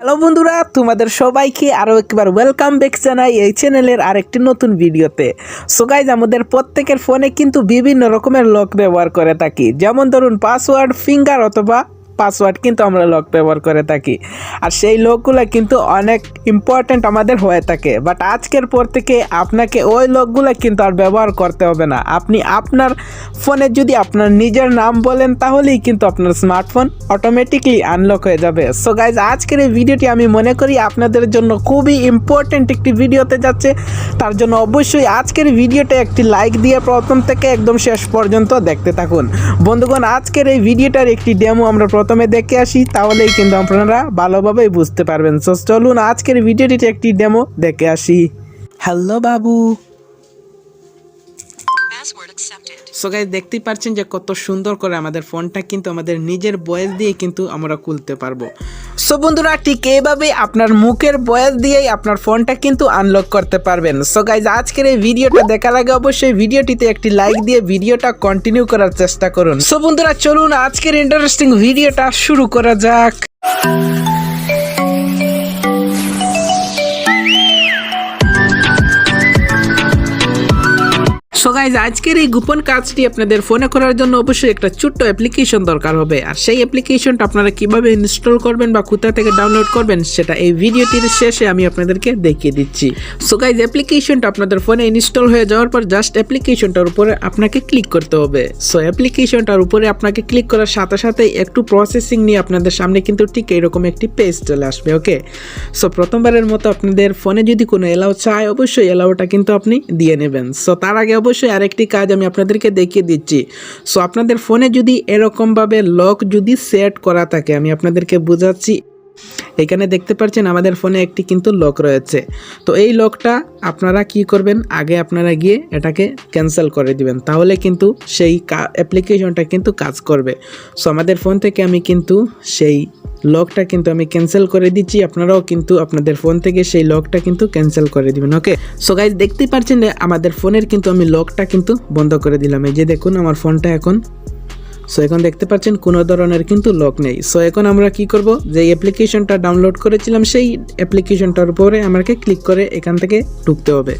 Hello বন্ধুরা, তোমাদের সবাইকে আরও একবার ওয়েলকাম ব্যাক জানাই এই চ্যানেলের আরেকটি নতুন ভিডিওতে। সো গাইজ, আমাদের প্রত্যেকের ফোনে কিন্তু বিভিন্ন রকমের লক ব্যবহার করে থাকি, যেমন ধরুন পাসওয়ার্ড, ফিঙ্গার অথবা পাসওয়ার্ড কিন্তু আমরা লক ব্যবহার করে থাকি। আর সেই লকগুলো কিন্তু অনেক ইম্পর্ট্যান্ট আমাদের হয়ে থাকে। বাট আজকের পর থেকে আপনাকে ওই লকগুলো কিন্তু আর ব্যবহার করতে হবে না। আপনি আপনার ফোনে যদি আপনার নিজের নাম বলেন তাহলেই কিন্তু আপনার স্মার্টফোন অটোমেটিকলি আনলক হয়ে যাবে। সো গাইজ, আজকের এই ভিডিওটি আমি মনে করি আপনাদের জন্য খুবই ইম্পর্ট্যান্ট একটি ভিডিওতে যাচ্ছে। তার জন্য অবশ্যই আজকের ভিডিওটা একটি লাইক দিয়ে প্রথম থেকে একদম শেষ পর্যন্ত দেখতে থাকুন। বন্ধুগণ, আজকের এই ভিডিওটার একটি ডেমো আমরা প্রথমে দেখে আসি, তাহলেই কিন্তু আপনারা ভালোভাবে বুঝতে পারবেন। সো চলুন আজকের ভিডিওটিতে একটি ডেমো দেখে আসি। হ্যালো বাবু। সো গাইস, দেখতেই পাচ্ছেন যে কত সুন্দর করে আমাদের ফোনটা কিন্তু আমাদের নিজের ভয়েস দিয়ে কিন্তু আমরা খুলতে পারবো। সো বন্ধুরা, ঠিক এইভাবে আপনার মুখের ভয়েস দিয়েই আপনার ফোনটা কিন্তু আনলক করতে পারবেন। সো গাইস, আজকের এই ভিডিওটা দেখার আগে অবশ্যই ভিডিওটিতে একটি লাইক দিয়ে ভিডিওটা কন্টিনিউ করার চেষ্টা করুন। সো বন্ধুরা, চলুন আজকের ইন্টারেস্টিং ভিডিওটা শুরু করা যাক। সো গাইজ, আজকের এই গোপন কাজটি আপনাদের ফোনে করার জন্য অবশ্যই একটা ছোট্ট অ্যাপ্লিকেশন দরকার হবে। আর সেই অ্যাপ্লিকেশনটা আপনারা কিভাবে ইনস্টল করবেন বা কোথা থেকে ডাউনলোড করবেন সেটা এই ভিডিওটির শেষে আমি আপনাদেরকে দেখিয়ে দিচ্ছি। সো গাইজ, অ্যাপ্লিকেশনটা আপনাদের ফোনে ইনস্টল হয়ে যাওয়ার পর জাস্ট অ্যাপ্লিকেশনটার উপরে আপনাকে ক্লিক করতে হবে। সো অ্যাপ্লিকেশনটার উপরে আপনাকে ক্লিক করার সাথে সাথে একটু প্রসেসিং নিয়ে আপনাদের সামনে কিন্তু ঠিক এইরকম একটি পেজ চলে আসবে। ওকে, সো প্রথমবারের মতো আপনাদের ফোনে যদি কোনো এলাও চায় অবশ্যই এলাওটা কিন্তু আপনি দিয়ে নেবেন। সো তার আগে অবশ্যই আরেকটি কাজ আমি আপনাদেরকে দেখিয়ে দিচ্ছি। সো আপনাদের ফোনে যদি এরকমভাবে লক যদি সেট করা থাকে, আমি আপনাদেরকে বোঝাচ্ছি। এখানে দেখতে পাচ্ছেন আমাদের ফোনে একটি কিন্তু লক রয়েছে। তো এই লকটা আপনারা কি করবেন, আগে আপনারা গিয়ে এটাকে ক্যান্সেল করে দিবেন, তাহলে কিন্তু সেই অ্যাপ্লিকেশনটা কিন্তু কাজ করবে। সো আমাদের ফোন থেকে আমি কিন্তু সেই লকটা কিন্তু আমি ক্যান্সেল করে দিচ্ছি। আপনারাও কিন্তু আপনাদের ফোন থেকে সেই লকটা কিন্তু ক্যান্সেল করে দিবেন। ওকে, সো গাইজ, দেখতেই পাচ্ছেন যে আমাদের ফোনের কিন্তু আমি লকটা কিন্তু বন্ধ করে দিলাম। এই যে দেখুন আমার ফোনটা এখন। সো এখন দেখতে পাচ্ছেন কোনো ধরনের কিন্তু লক নেই। সো এখন আমরা কি করব, যে অ্যাপ্লিকেশনটা ডাউনলোড করেছিলাম সেই অ্যাপ্লিকেশনটার উপরে আমাকে ক্লিক করে এখান থেকে ঢুকতে হবে।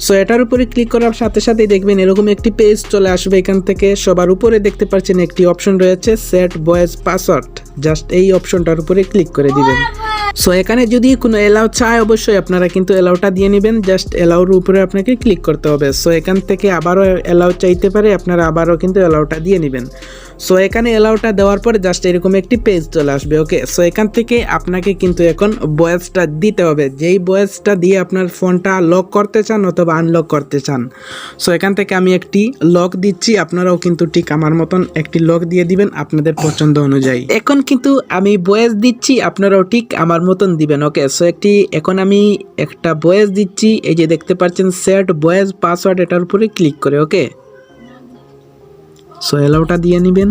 সো এটার উপরে ক্লিক করার সাথে সাথেই দেখবেন এরকম একটি পেজ চলে আসবে। এখান থেকে সবার উপরে দেখতে পাচ্ছেন একটি অপশন রয়েছে সেট ভয়েস পাসওয়ার্ড। জাস্ট এই অপশনটার উপরে ক্লিক করে দিবেন। সো এখানে যদি কোনো এলাও চায় অবশ্যই আপনারা কিন্তু এলাওটা দিয়ে নেবেন। জাস্ট এলাওর উপরে আপনাকে ক্লিক করতে হবে। সো এখান থেকে আবারও এলাও চাইতে পারে, আপনারা আবারও কিন্তু এলাওটা দিয়ে নেবেন। সো এখানে এলাওটা দেওয়ার পরে জাস্ট এরকম একটি পেজ চলে আসবে। ওকে, সো এখান থেকে আপনাকে কিন্তু এখন ভয়েসটা দিতে হবে, যেই ভয়েসটা দিয়ে আপনার ফোনটা লক করতে চান অথবা আনলক করতে চান। সো এখান থেকে আমি একটি লক দিচ্ছি, আপনারাও কিন্তু ঠিক আমার মতন একটি লক দিয়ে দিবেন আপনাদের পছন্দ অনুযায়ী। এখন কিন্তু আমি ভয়েস দিচ্ছি, আপনারাও ঠিক আমার মতন দিবেন। ওকে, সো এখন আমি একটা ভয়েস দিচ্ছি। এই যে দেখতে পাচ্ছেন সেট ভয়েস পাসওয়ার্ড, এটার উপরে ক্লিক করে। ওকে, সো এলাওটা দিয়ে নেবেন,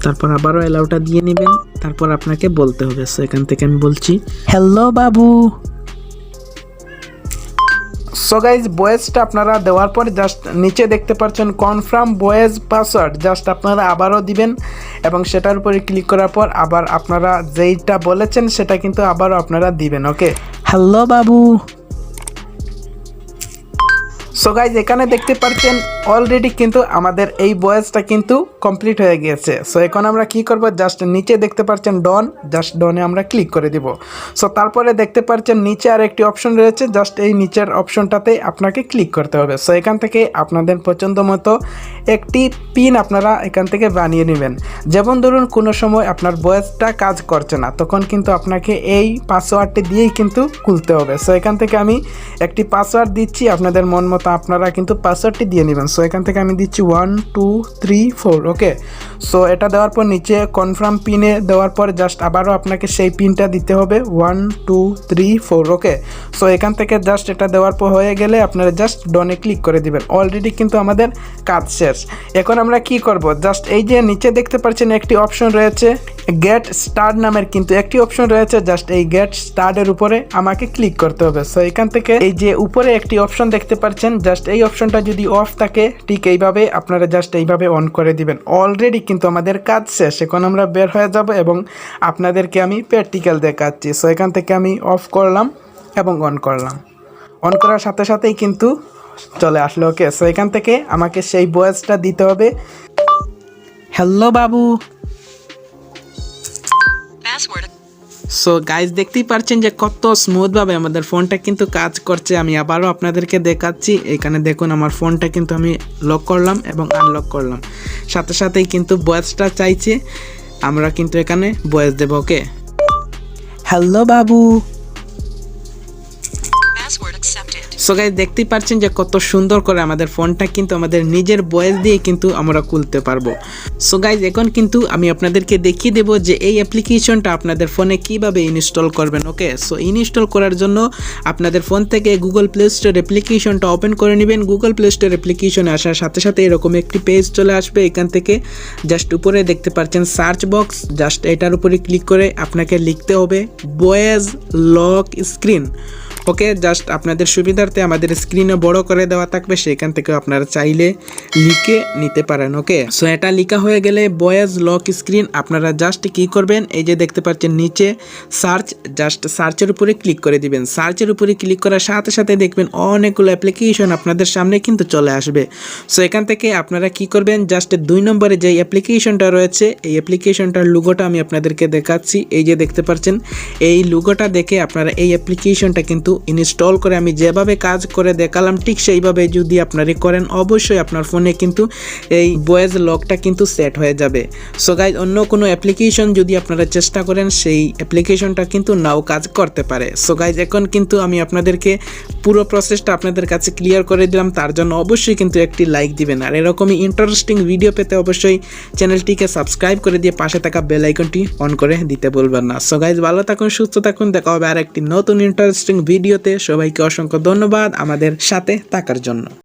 তারপর আবারও এলাওটা দিয়ে নেবেন, তারপর আপনাকে বলতে হবে। সো এখান থেকে আমি বলছি হ্যালো বাবু। সো গাইজ, ভয়েসটা আপনারা দেওয়ার পর জাস্ট নিচে দেখতে পাচ্ছেন কনফার্ম ভয়েস পাসওয়ার্ড, জাস্ট আপনারা আবারও দিবেন এবং সেটার উপরে ক্লিক করার পর আবার আপনারা যেইটা বলেছেন সেটা কিন্তু আবারও আপনারা দিবেন। ওকে, হ্যালো বাবু। সো গাইজ, এখানে দেখতে পাচ্ছেন অলরেডি কিন্তু আমাদের এই ভয়েসটা কিন্তু কমপ্লিট হয়ে গিয়েছে। সো এখন আমরা কি করব, জাস্ট নিচে দেখতে পাচ্ছেন ডন, জাস্ট ডনে আমরা ক্লিক করে দিব। সো তারপরে দেখতে পাচ্ছেন নিচে আর একটি অপশন রয়েছে, জাস্ট এই নিচের অপশনটাতে আপনাকে ক্লিক করতে হবে। সো এখান থেকে আপনাদের পছন্দ মতো একটি পিন আপনারা এখান থেকে বানিয়ে নেবেন। যেমন ধরুন কোনো সময় আপনার ভয়েসটা কাজ করছে না, তখন কিন্তু আপনাকে এই পাসওয়ার্ডটি দিয়েই কিন্তু খুলতে হবে। সো এখান থেকে আমি একটি পাসওয়ার্ড দিচ্ছি, আপনাদের মন মতো আপনারা কিন্তু পাসওয়ার্ডটি দিয়ে নেবেন। সো এখান থেকে আমি দিচ্ছি 1 2 3 4। ওকে, সো এটা দেওয়ার পর নিচে কনফার্ম পিনে দেওয়ার পর জাস্ট আবারও আপনাকে সেই পিনটা দিতে হবে 1 2 3 4। ওকে, সো এখান থেকে জাস্ট এটা দেওয়ার পর হয়ে গেলে আপনারা জাস্ট ডনে ক্লিক করে দিবেন। অলরেডি কিন্তু আমাদের কাজ শেষ। এখন আমরা কি করব, জাস্ট এই যে নিচে দেখতে পাচ্ছেন একটি অপশন রয়েছে গেট স্টার্ট নামের কিন্তু একটি অপশন রয়েছে, জাস্ট এই গেট স্টার্টের উপরে আমাকে ক্লিক করতে হবে। সো এখান থেকে এই যে উপরে একটি অপশন দেখতে পাচ্ছেন, জাস্ট এই অপশনটা যদি অফ থাকে ঠিক এইভাবে আপনারা জাস্ট এইভাবে অন করে দিবেন। অলরেডি কিন্তু আমাদের কাজ শেষ, এখন আমরা বের হয়ে যাব এবং আপনাদেরকে আমি প্র্যাকটিক্যাল দেখাচ্ছি। সো এখান থেকে আমি অফ করলাম এবং অন করলাম, অন করার সাথে সাথেই কিন্তু চলে আসলো। ওকে, সো এখান থেকে আমাকে সেই ভয়েসটা দিতে হবে, হ্যালো বাবু। সো গাইজ দেখতেই পাচ্ছেন যে কত স্মুথভাবে আমাদের ফোনটা কিন্তু কাজ করছে। আমি আবারও আপনাদেরকে দেখাচ্ছি, এখানে দেখুন আমার ফোনটা কিন্তু আমি লক করলাম এবং আনলক করলাম, সাথে সাথেই কিন্তু ভয়েসটা চাইছে, আমরা কিন্তু এখানে ভয়েস দেব। ওকে, হ্যালো বাবু। সো গাইজ দেখতেই পাচ্ছেন যে কত সুন্দর করে আমাদের ফোনটা কিন্তু আমাদের নিজের ভয়েস দিয়ে কিন্তু আমরা খুলতে পারবো। সো গাইজ এখন কিন্তু আমি আপনাদেরকে দেখিয়ে দেবো যে এই অ্যাপ্লিকেশনটা আপনাদের ফোনে কিভাবে ইনস্টল করবেন। ওকে, সো ইনস্টল করার জন্য আপনাদের ফোন থেকে গুগল প্লে স্টোর অ্যাপ্লিকেশনটা ওপেন করে নেবেন। গুগল প্লে স্টোর অ্যাপ্লিকেশনে আসার সাথে সাথে এরকম একটি পেজ চলে আসবে। এখান থেকে জাস্ট উপরে দেখতে পাচ্ছেন সার্চ বক্স, জাস্ট এটার উপরে ক্লিক করে আপনাকে লিখতে হবে ভয়েস লক স্ক্রিন। ওকে, জাস্ট আপনাদের সুবিধার্থে আমাদের স্ক্রিনে বড় করে দেওয়া থাকবে, সেখান থেকে আপনারা চাইলে লিখে নিতে পারেন। ওকে, সো এটা লেখা হয়ে গেলে ভয়েস লক স্ক্রিন আপনারা জাস্ট কি করবেন, এই যে দেখতে পাচ্ছেন নিচে সার্চ, জাস্ট সার্চের উপরে ক্লিক করে দিবেন। সার্চের উপরে ক্লিক করার সাথে সাথে দেখবেন অনেকগুলো অ্যাপ্লিকেশন আপনাদের সামনে কিন্তু চলে আসবে। সো এখান থেকে আপনারা কি করবেন, জাস্ট 2 নম্বরে যে অ্যাপ্লিকেশনটা রয়েছে এই অ্যাপ্লিকেশনটার লোগোটা আমি আপনাদেরকে দেখাচ্ছি। এই যে দেখতে পাচ্ছেন এই লোগোটা দেখে আপনারা এই অ্যাপ্লিকেশনটা কিন্তু ইনস্টল করে আমি যেভাবে কাজ করে দেখালাম ঠিক সেইভাবে যদি আপনারা করেন, অবশ্যই আপনার ফোনে কিন্তু এই ভয়েস লকটা কিন্তু সেট হয়ে যাবে। সো গাইজ অন্য কোনো অ্যাপ্লিকেশন যদি আপনারা চেষ্টা করেন সেই অ্যাপ্লিকেশনটা কিন্তু নাও কাজ করতে পারে। সো গাইজ এখন কিন্তু আমি আপনাদেরকে পুরো প্রসেসটা আপনাদের কাছে ক্লিয়ার করে দিলাম, তার জন্য অবশ্যই কিন্তু একটি লাইক দিবেন। আর এরকমই ইন্টারেস্টিং ভিডিও পেতে অবশ্যই চ্যানেলটিকে সাবস্ক্রাইব করে দিয়ে পাশে থাকা বেল আইকনটি অন করে দিতে ভুলবেন না। সো গাইজ ভালো থাকুন, সুস্থ থাকুন, দেখা হবে আর একটি নতুন ইন্টারেস্টিং ভিডিওতে। সবাইকে অসংখ্য ধন্যবাদ আমাদের সাথে থাকার জন্য।